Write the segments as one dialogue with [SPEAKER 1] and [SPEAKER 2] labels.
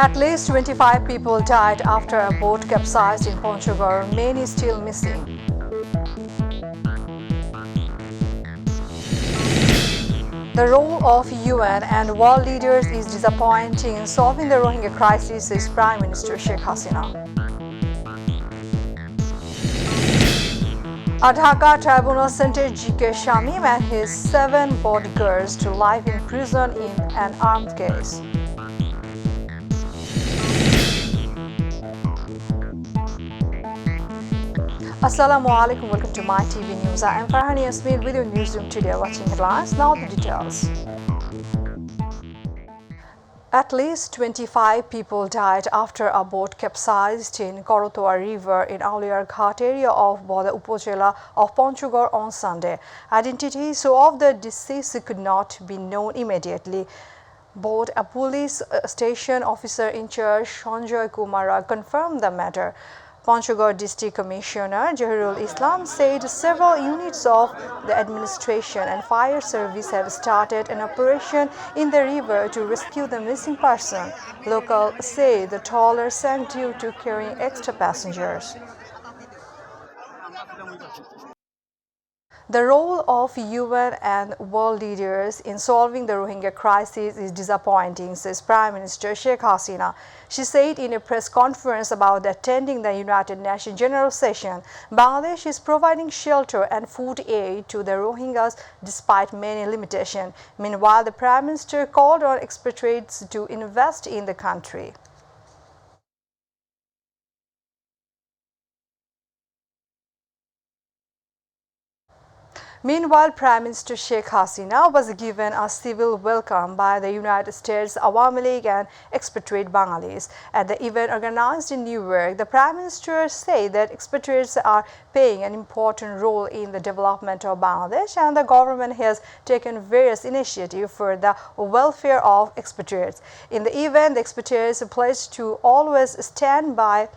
[SPEAKER 1] At least 25 people died after a boat capsized in Ponchagor. Many still missing. The role of UN and world leaders is disappointing in solving the Rohingya crisis, says Prime Minister Sheikh Hasina. A Dhaka tribunal sentenced G.K. Shamim and his 7 bodyguards to life in prison in an armed case. Assalamu alaikum, welcome to myTV News. I am Farhani Yasmin with your newsroom today. Watching headlines, now the details. At least 25 people died after a boat capsized in Korotwa River in Auliar Ghat area of Boda Upazila of Ponchagor on Sunday. Identities of the deceased could not be known immediately. Both a police station officer in charge, Sanjoy Kumara, confirmed the matter. Ponchagor District Commissioner Jahirul Islam said several units of the administration and fire service have started an operation in the river to rescue the missing person. Locals say the trawler sank due to carrying extra passengers. The role of UN and world leaders in solving the Rohingya crisis is disappointing, says Prime Minister Sheikh Hasina. She said in a press conference about attending the United Nations General Session, Bangladesh is providing shelter and food aid to the Rohingyas despite many limitations. Meanwhile, the Prime Minister called on expatriates to invest in the country. Meanwhile, Prime Minister Sheikh Hasina was given a civil welcome by the United States Awami League and expatriate Bengalis. At the event organized in New York, the Prime Minister said that expatriates are playing an important role in the development of Bangladesh and the government has taken various initiatives for the welfare of expatriates. In the event, the expatriates pledged to always stand by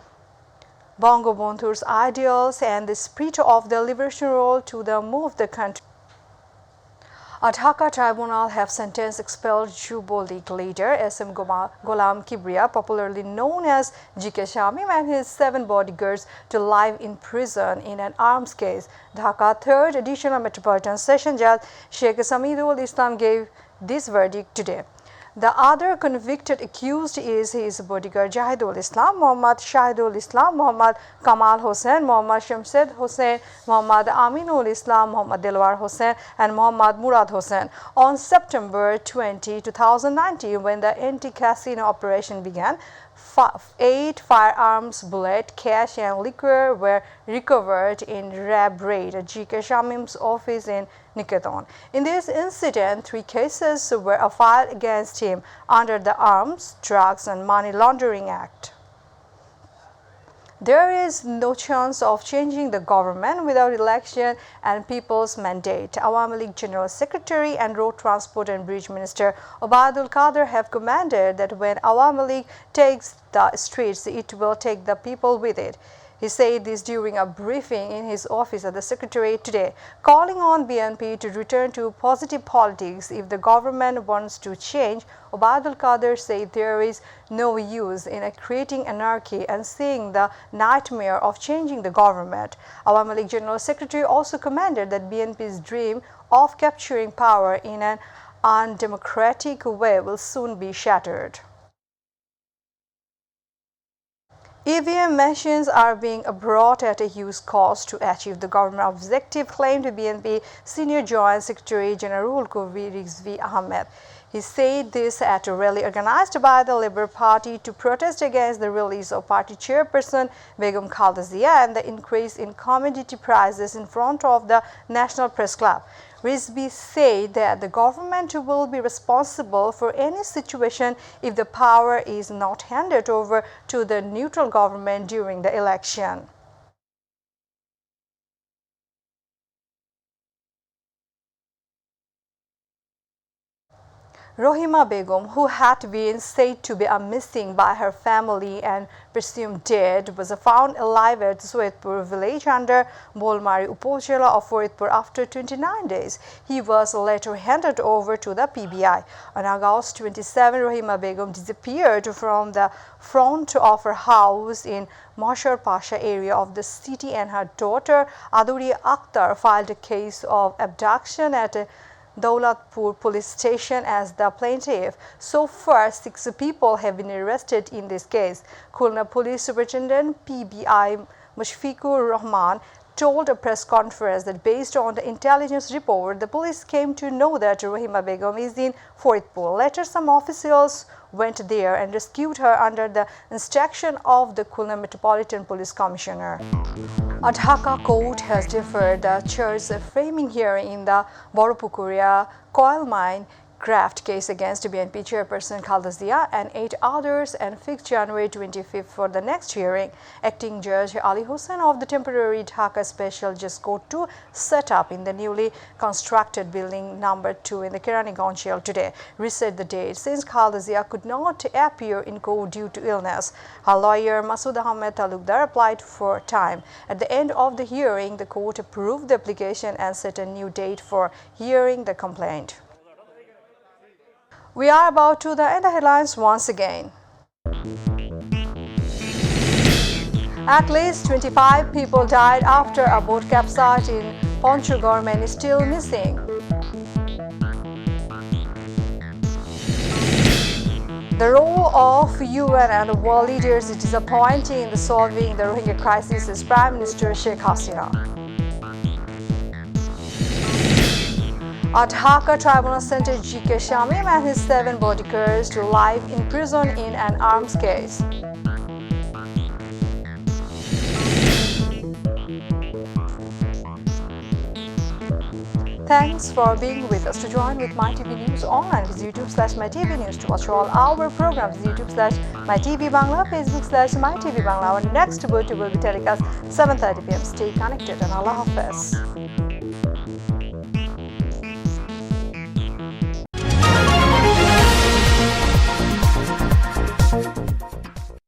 [SPEAKER 1] Bangabandhu's ideals and the spirit of the liberation role to move the country. A Dhaka tribunal have sentenced expelled Jubo League leader SM Ghulam Kibriya, popularly known as G.K. Shamim, and his 7 bodyguards to life in prison in an arms case. Dhaka 3rd Additional Metropolitan Session Judge Sheikh Samidul Islam gave this verdict today. The other convicted accused is his bodyguard Jahidul Islam, Muhammad Shahidul Islam, Muhammad Kamal Hossain, Muhammad Shamshed Hossain, Muhammad Aminul Islam, Muhammad Dilwar Hossain, and Muhammad Murad Hossain. On September 20, 2019, when the anti-casino operation began, 8 firearms, bullets, cash, and liquor were recovered in RAB raid at G.K. Shamim's office in Niketan. In this incident, 3 cases were filed against him under the Arms, Drugs, and Money Laundering Act. There is no chance of changing the government without election and people's mandate. Awami League General Secretary and Road Transport and Bridge Minister Obaidul Qadir have commanded that when Awami League takes the streets, it will take the people with it. He said this during a briefing in his office at the Secretariat today, calling on BNP to return to positive politics if the government wants to change. Obaidul Qadir said there is no use in creating anarchy and seeing the nightmare of changing the government. Awami League General Secretary also commanded that BNP's dream of capturing power in an undemocratic way will soon be shattered. EVM machines are being brought at a huge cost to achieve the government objective, claimed BNP Senior Joint Secretary General Kovi Rizvi Ahmed. He said this at a rally organized by the Labour Party to protest against the release of party chairperson Begum Khalda Zia and the increase in commodity prices in front of the National Press Club. Rizvi said that the government will be responsible for any situation if the power is not handed over to the neutral government during the election. Rohima Begum, who had been said to be missing by her family and presumed dead, was found alive at Soitpur village under Bolmari Upozila of Faridpur after 29 days. He was later handed over to the PBI. On August 27, Rohima Begum disappeared from the front of her house in Mashar Pasha area of the city, and her daughter Aduri Akhtar filed a case of abduction at Daulatpur police station as the plaintiff. So far, 6 people have been arrested in this case. Khulna Police Superintendent PBI Mushfiqur Rahman told a press conference that based on the intelligence report, the police came to know that Rohima Begum is in Faridpur. Later, some officials went there and rescued her under the instruction of the Khulna Metropolitan Police Commissioner. A Dhaka court has deferred the church's framing hearing in the Boropukuria coal mine graft case against BNP chairperson Khalda Zia and 8 others and fixed January 25th for the next hearing. Acting Judge Ali Hussain of the temporary Dhaka Special Just Court 2 set up in the newly constructed building number 2 in the Kiraniganj jail today reset the date since Khalda Zia could not appear in court due to illness. Her lawyer Masood Ahmed Talukdar applied for time. At the end of the hearing, the court approved the application and set a new date for hearing the complaint. We are about to end the headlines once again. At least 25 people died after a boat capsized in Ponchugor. Many still missing. The role of UN and world leaders is disappointing in solving the Rohingya crisis, says Prime Minister Sheikh Hasina. A Dhaka tribunal sentenced G.K. Shamim and his 7 bodyguards to life in prison in an arms case. Thanks for being with us. To join with MyTV News online, visit YouTube/MyTV News. To watch all our programs, YouTube/MyTV Bangla, Facebook/MyTV Bangla. Our next bulletin will be telecast 7:30 p.m. Stay connected and Allah Hafiz.